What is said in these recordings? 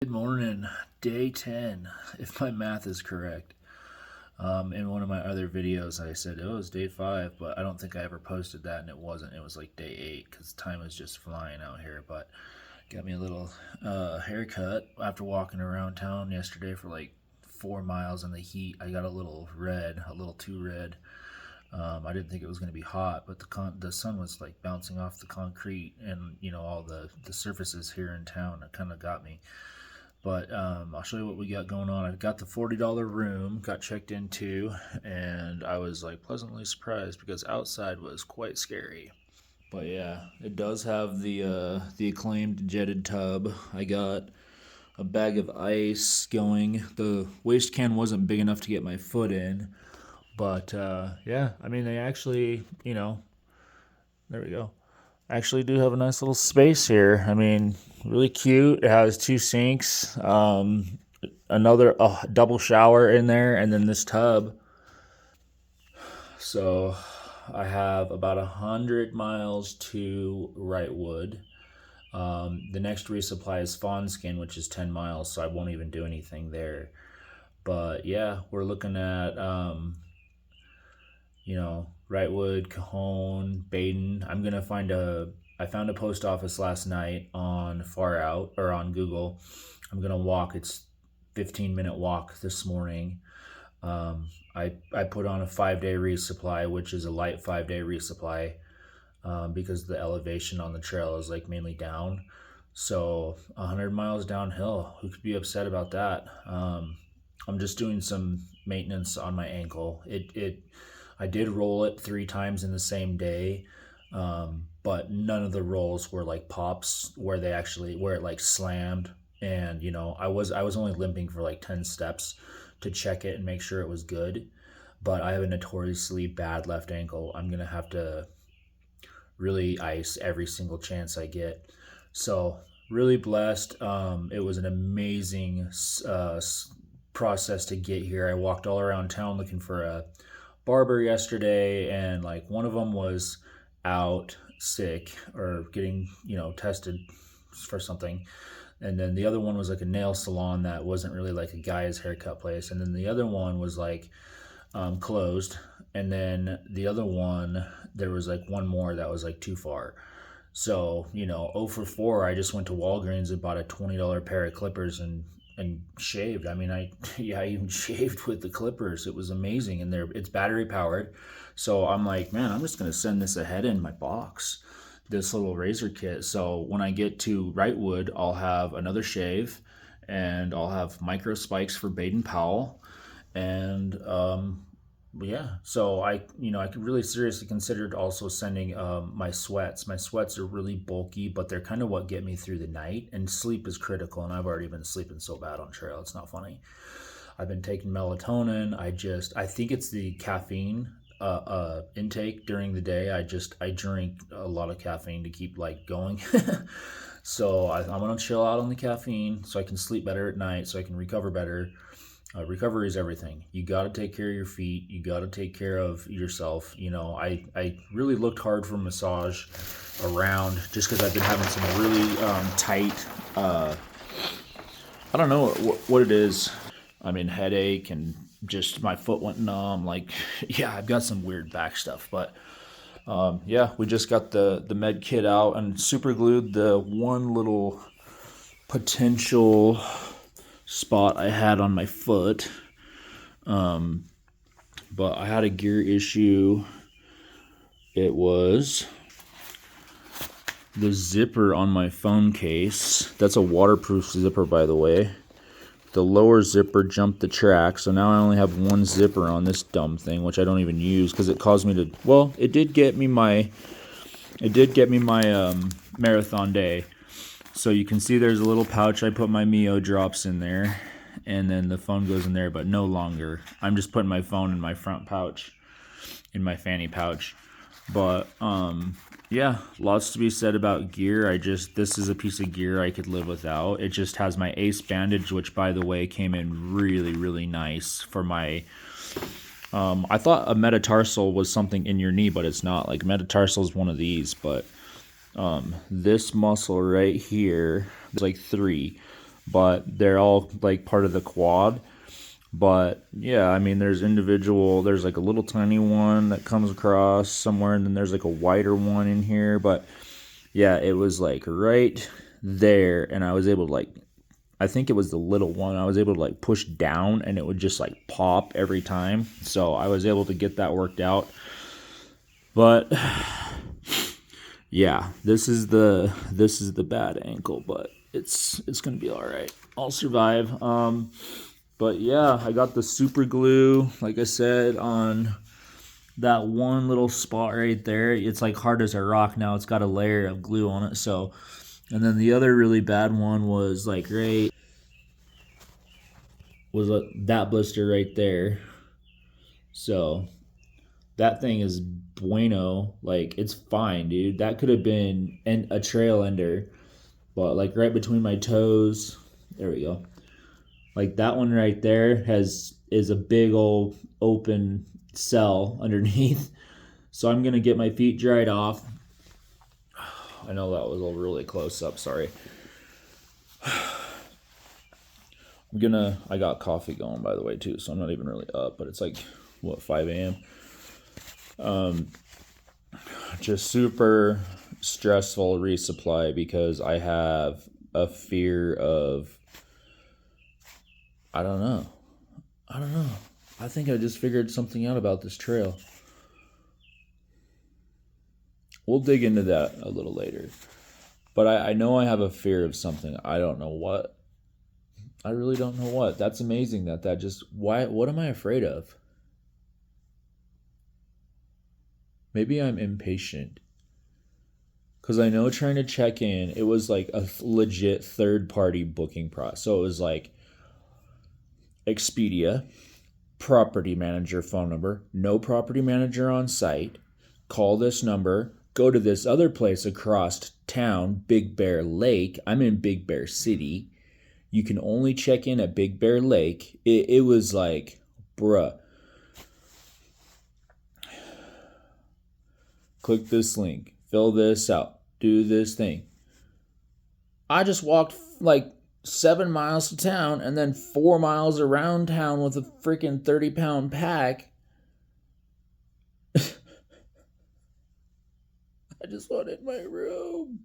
Good morning, day 10, if my math is correct. In one of my other videos, I said it was day 5, but I don't think I ever posted that, and it wasn't. It was like day 8 because time is just flying out here. But got me a little haircut after walking around town yesterday for like 4 miles in the heat. I got a little red, a little too red. I didn't think it was going to be hot, but the sun was like bouncing off the concrete and all the surfaces here in town. It kind of got me. But I'll show you what we got going on. I got the $40 room, got checked into, and I was like pleasantly surprised because outside was quite scary. But yeah, it does have the acclaimed jetted tub. I got a bag of ice going. The waste can wasn't big enough to get my foot in, but yeah, I mean they actually, there we go. Actually do have a nice little space here. I mean, really cute. It has 2 sinks, another double shower in there, and then this tub. So I have about 100 miles to Wrightwood. The next resupply is Fawnskin, which is 10 miles, so I won't even do anything there. But yeah, we're looking at Wrightwood, Cajon, Baden. I found a post office last night on Far Out or on Google. I'm gonna walk. It's 15-minute walk this morning. I put on a 5-day resupply, which is a light 5-day resupply, because the elevation on the trail is like mainly down. So 100 miles downhill. Who could be upset about that? I'm just doing some maintenance on my ankle. I did roll it 3 times in the same day, but none of the rolls were like pops where it like slammed. And I was only limping for like 10 steps to check it and make sure it was good. But I have a notoriously bad left ankle. I'm gonna have to really ice every single chance I get. So really blessed. It was an amazing process to get here. I walked all around town looking for a barber yesterday, and like one of them was out sick or getting tested for something, and then the other one was like a nail salon that wasn't really like a guy's haircut place, and then the other one was like closed, and then the other one there was like one more that was like too far. So 0 for 4. I just went to Walgreens and bought a $20 pair of clippers and shaved. I mean, I even shaved with the clippers. It was amazing, and it's battery powered. So I'm like, man, I'm just gonna send this ahead in my box, this little razor kit. So when I get to Wrightwood, I'll have another shave, and I'll have micro spikes for Baden Powell, and yeah. So I could really seriously considered also sending my sweats. My sweats are really bulky, but they're kind of what get me through the night. And sleep is critical, and I've already been sleeping so bad on trail. It's not funny. I've been taking melatonin. I think it's the caffeine intake during the day. I drink a lot of caffeine to keep like going. So I'm gonna chill out on the caffeine so I can sleep better at night, so I can recover better. Recovery is everything. You got to take care of your feet. You got to take care of yourself. I really looked hard for massage around just because I've been having some really tight, I don't know what it is. I mean, headache and just my foot went numb. Like, yeah, I've got some weird back stuff. But yeah, we just got the med kit out and super glued the one little potential spot I had on my foot. But I had a gear issue. It was the zipper on my phone case. That's a waterproof zipper, by the way. The lower zipper jumped the track, so now I only have one zipper on this dumb thing, which I don't even use because it caused me to. Well, it did get me my marathon day. So you can see there's a little pouch. I put my Mio drops in there, and then the phone goes in there, but no longer. I'm just putting my phone in my front pouch, in my fanny pouch. But yeah, lots to be said about gear. This is a piece of gear I could live without. It just has my Ace bandage, which by the way came in really, really nice for my I thought a metatarsal was something in your knee, but it's not. Like metatarsal is one of these, but this muscle right here, there's like 3, but they're all like part of the quad. But yeah, I mean, there's like a little tiny one that comes across somewhere, and then there's like a wider one in here. But yeah, it was like right there, and I was able to like, I think it was the little one, I was able to like push down and it would just like pop every time. So I was able to get that worked out. But yeah, this is the bad ankle, but it's gonna be all right. I'll survive. But yeah, I got the super glue, like I said, on that one little spot right there. It's like hard as a rock now. It's got a layer of glue on it. So, and then the other really bad one was like that blister right there. So that thing is bueno. Like, it's fine, dude. That could have been a trail ender, but like right between my toes. There we go. Like that one right there is a big old open cell underneath. So I'm gonna get my feet dried off. I know that was a really close up, sorry. I got coffee going, by the way, too, so I'm not even really up, but it's like, what, 5 a.m.? Just super stressful resupply because I have a fear of, I don't know. I think I just figured something out about this trail. We'll dig into that a little later. But I know I have a fear of something. I don't know what. I really don't know what. That's amazing that just... What am I afraid of? Maybe I'm impatient. Because I know trying to check in, it was like a legit third-party booking process. So it was like Expedia, property manager phone number, no property manager on site, call this number, go to this other place across town, Big Bear Lake. I'm in Big Bear City. You can only check in at Big Bear Lake. It was like, bruh. Click this link, fill this out, do this thing. I just walked like 7 miles to town and then 4 miles around town with a freaking 30-pound pack. I just wanted my room.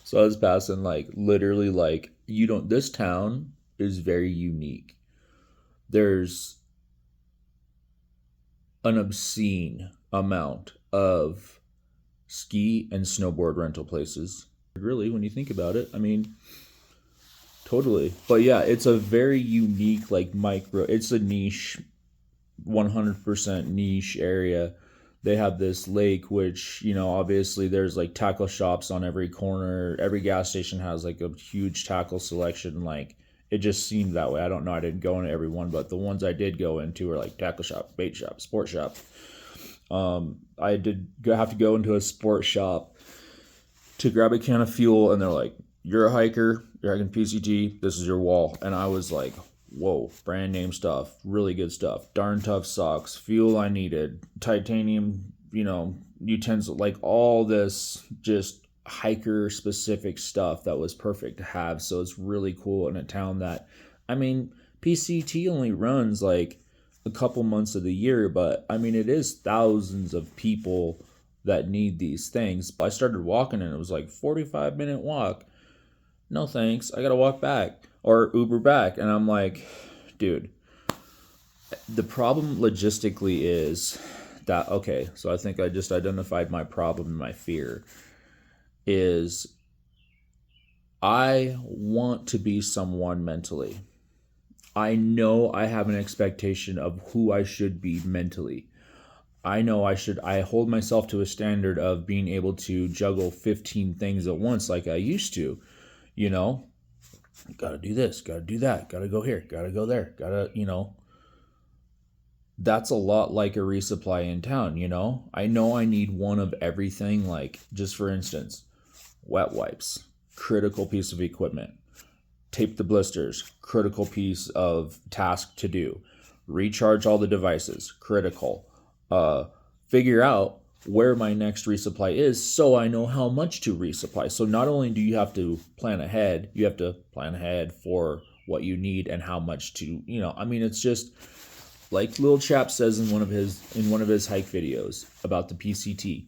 So I was passing like literally like, this town is very unique. There's an obscene amount of ski and snowboard rental places. Really, when you think about it, I mean, totally. But yeah, it's a very unique, like it's a niche, 100% niche area. They have this lake, which, obviously there's like tackle shops on every corner. Every gas station has like a huge tackle selection. Like, it just seemed that way. I don't know. I didn't go into every one, but the ones I did go into were like tackle shop, bait shop, sport shop. I did have to go into a sport shop to grab a can of fuel, and they're like, "You're a hiker, you're hiking PCT, this is your wall." And I was like, whoa, brand name stuff, really good stuff, darn tough socks, fuel I needed, titanium, utensil, like all this just hiker specific stuff that was perfect to have. So it's really cool in a town that, I mean, PCT only runs like a couple months of the year, but I mean, it is thousands of people that need these things. I started walking and it was like 45-minute walk. No thanks, I gotta walk back or Uber back. And I'm like, dude, the problem logistically is that, okay, so I think I just identified my problem and my fear is I want to be someone mentally. I know I have an expectation of who I should be mentally. I know I hold myself to a standard of being able to juggle 15 things at once like I used to, Gotta do this, gotta do that, gotta go here, gotta go there, that's a lot like a resupply in town, I know I need one of everything, like, just for instance, wet wipes, critical piece of equipment. Tape the blisters, critical piece of task to do. Recharge all the devices, critical. Figure out where my next resupply is, so I know how much to resupply. So not only do you have to plan ahead, you have to plan ahead for what you need and how much to, I mean, it's just like Lil Chap says in one of his hike videos about the PCT.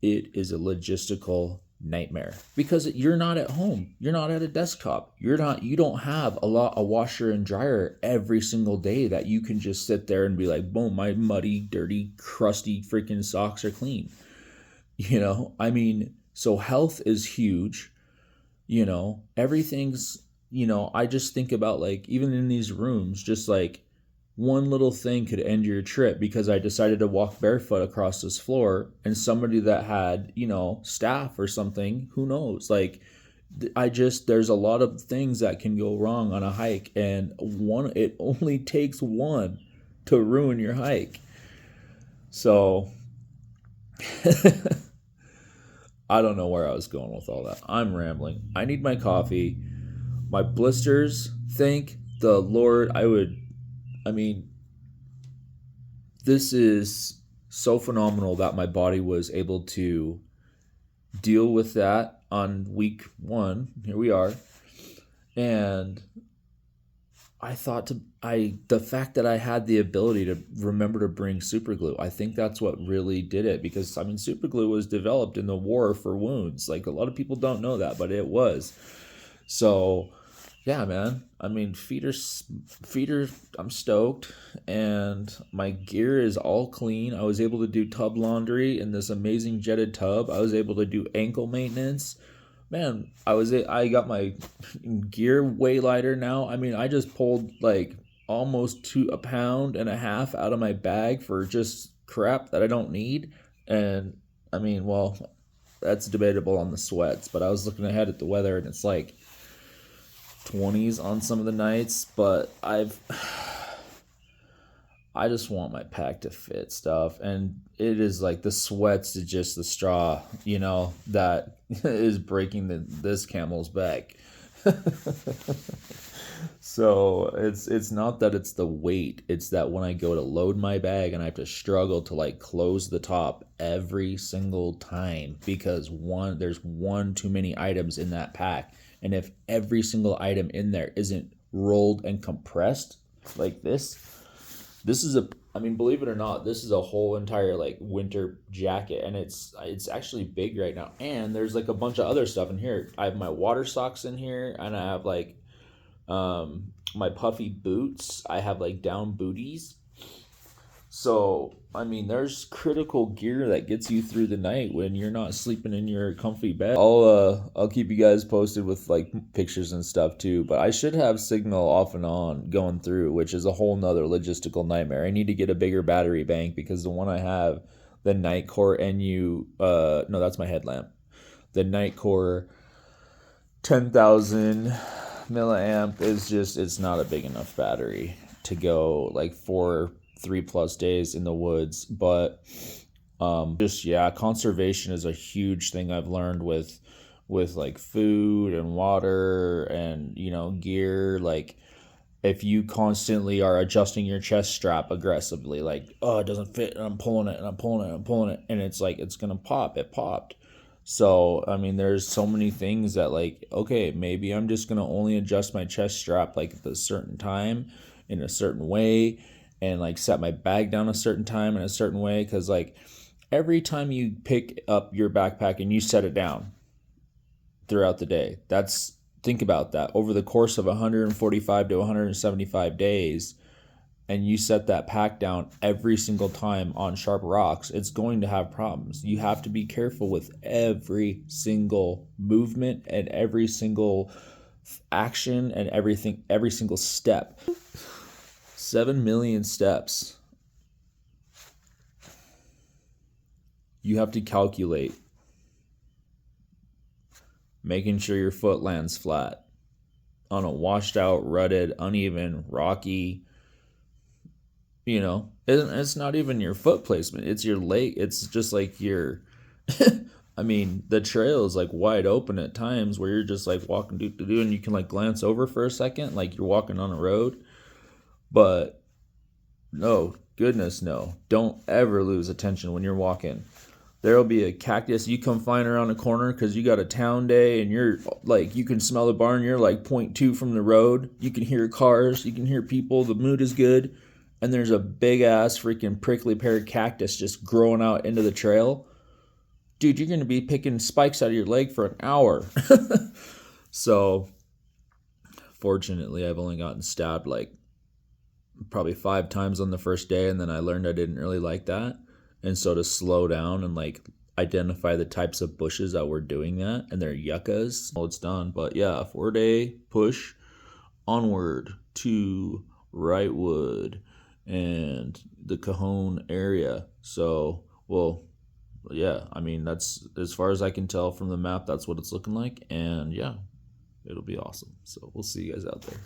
It is a logistical nightmare because you're not at home. You're not at a desktop. You don't have a washer and dryer every single day that you can just sit there and be like, boom, my muddy, dirty, crusty freaking socks are clean. I mean, so health is huge. Everything's, I just think about like, even in these rooms, just like one little thing could end your trip because I decided to walk barefoot across this floor, and somebody that had, staph or something, who knows? Like, there's a lot of things that can go wrong on a hike, and it only takes one to ruin your hike. So, I don't know where I was going with all that. I'm rambling. I need my coffee. My blisters, thank the Lord. I mean, this is so phenomenal that my body was able to deal with that on week 1. Here we are. And the fact that I had the ability to remember to bring super glue, I think that's what really did it, because super glue was developed in the war for wounds. Like, a lot of people don't know that, but it was. So, yeah, man. Feeder, I'm stoked, and my gear is all clean. I was able to do tub laundry in this amazing jetted tub. I was able to do ankle maintenance. Man, I got my gear way lighter now. I just pulled like almost a pound and a half out of my bag for just crap that I don't need. And well, that's debatable on the sweats, but I was looking ahead at the weather, and it's like 20s on some of the nights, but I just want my pack to fit stuff, and it is like the sweats is just the straw, that is breaking this camel's back. So it's not that it's the weight, it's that when I go to load my bag and I have to struggle to like close the top every single time because there's one too many items in that pack. And if every single item in there isn't rolled and compressed like this is believe it or not, this is a whole entire like winter jacket, and it's actually big right now. And there's like a bunch of other stuff in here. I have my water socks in here, and I have like my puffy boots. I have like down booties. So, there's critical gear that gets you through the night when you're not sleeping in your comfy bed. I'll keep you guys posted with like pictures and stuff too, but I should have signal off and on going through, which is a whole nother logistical nightmare. I need to get a bigger battery bank because the one I have, the Nightcore no, that's my headlamp. The Nightcore 10,000 milliamp it's not a big enough battery to go like for 3+ days in the woods. But conservation is a huge thing I've learned with like food and water and gear. Like, if you constantly are adjusting your chest strap aggressively, like, oh, it doesn't fit, and I'm pulling it, and it's like it's gonna pop. It popped. So there's so many things that, like, okay, maybe I'm just gonna only adjust my chest strap like at a certain time in a certain way, and like set my bag down a certain time in a certain way, because like every time you pick up your backpack and you set it down throughout the day, think about that over the course of 145 to 175 days, and you set that pack down every single time on sharp rocks, it's going to have problems. You have to be careful with every single movement and every single action and every single step. 7 million steps. You have to calculate making sure your foot lands flat on a washed out, rutted, uneven, rocky, it's not even your foot placement, it's your leg. It's just like your the trail is like wide open at times where you're just like walking and you can like glance over for a second like you're walking on a road. But no, goodness, no. Don't ever lose attention when you're walking. There'll be a cactus you come flying around a corner because you got a town day and you're like, you can smell the barn. You're like 0.2 from the road. You can hear cars. You can hear people. The mood is good. And there's a big ass freaking prickly pear cactus just growing out into the trail. Dude, you're going to be picking spikes out of your leg for an hour. So, fortunately, I've only gotten stabbed like probably 5 times on the first day. And then I learned I didn't really like that. And so to slow down and like identify the types of bushes that were doing that and they're yuccas. Well, it's done. But yeah, 4-day push onward to Wrightwood and the Cajon area. So, well, yeah, I mean, that's as far as I can tell from the map, that's what it's looking like. And yeah, it'll be awesome. So we'll see you guys out there.